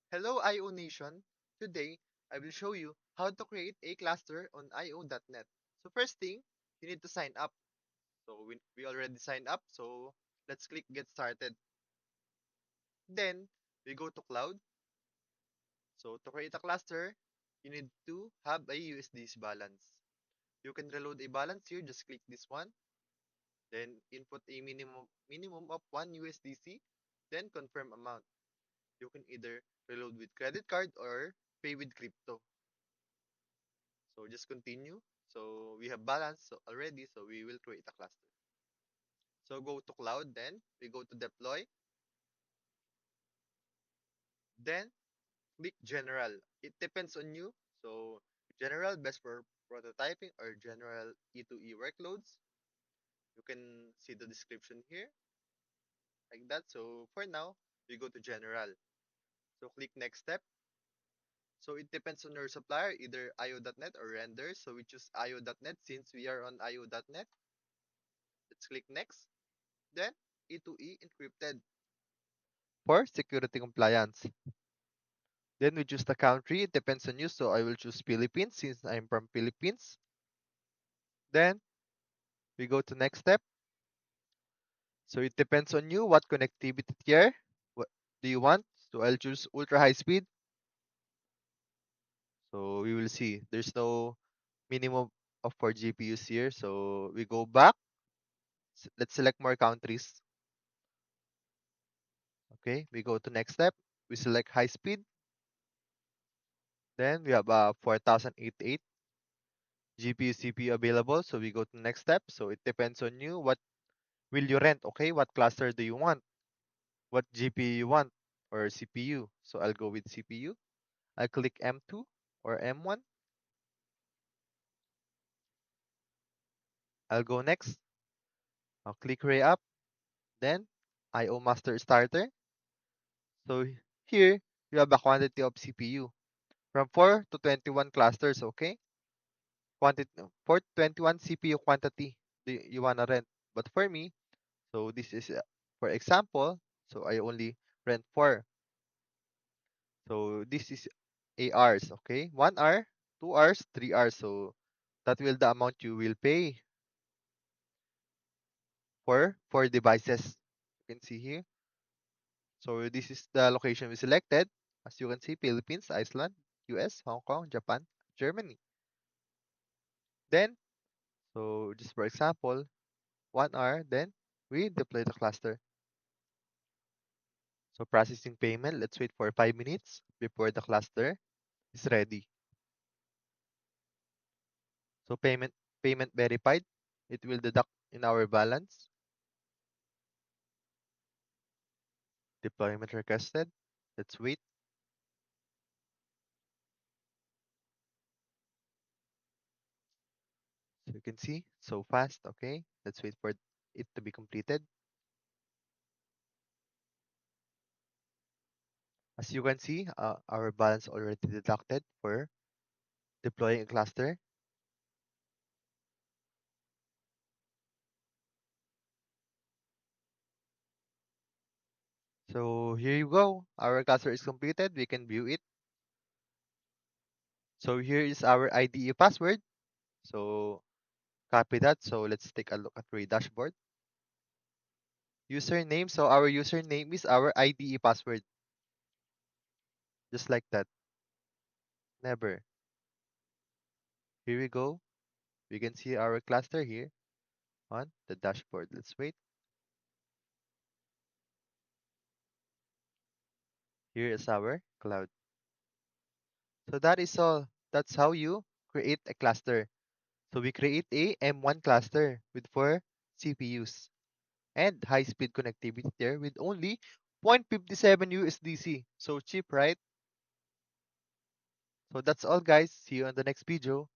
Hello IO Nation. Today, I will show you how to create a cluster on IO.net. So first thing, you need to sign up. So we already signed up, so let's click get started. Then, we go to cloud. So to create a cluster, you need to have a USDC balance. You can reload a balance here, just click this one. Then input a minimum of 1 USDC, then confirm amount. You can either reload with credit card or pay with crypto. So just continue. So we have balance already, so we will create a cluster. So go to cloud, then we go to deploy, then click general. It depends on you. So general best for prototyping or general E2E workloads. You can see the description here like that. So for now, we go to general. So click next step. So it depends on your supplier, either IO.net or render. So we choose IO.net since we are on IO.net. Let's click next. Then E2E encrypted for security compliance. Then we choose the country. It depends on you. So I will choose Philippines since I'm from Philippines. Then we go to next step. So it depends on you what connectivity tier. What do you want? So I'll choose ultra high speed. So we will see. There's no minimum of 4 GPUs here. So we go back. Let's select more countries. Okay, we go to next step. We select high speed. Then we have 4088 GPU CPU available. So we go to next step. So it depends on you. What will you rent? Okay, what cluster do you want? What GPU you want or CPU? So I'll go with CPU. I'll click M2 or M1. I'll go next. I'll click Ray up. Then IO Master Starter. So here you have a quantity of CPU from 4 to 21 clusters. Okay, quantity for 21 CPU quantity you wanna rent. But for me, so this is for example. So I only rent 4. So this is 8 hours. Okay, 1 hour, 2 hours, 3 hours. So that will the amount you will pay for 4 devices. You can see here. So this is the location we selected. As you can see, Philippines, Iceland, US, Hong Kong, Japan, Germany. Then, so just for example, 1 hour, then we deploy the cluster. So processing payment, let's wait for 5 minutes before the cluster is ready. So payment verified. It will deduct in our balance. Deployment requested. Let's wait. So you can see, so fast. Okay, let's wait for it to be completed. As you can see, our balance already deducted for deploying a cluster. So here you go. Our cluster is completed. We can view it. So here is our IDE password. So copy that. So let's take a look at our dashboard. Username. So our username is our IDE password. Just like that. Never. Here we go. We can see our cluster here on the dashboard. Let's wait. Here is our cloud. So that is all. That's how you create a cluster. So we create a M1 cluster with 4 CPUs and high-speed connectivity there with only 0.57 USDC. So cheap, right? So that's all guys. See you on the next video.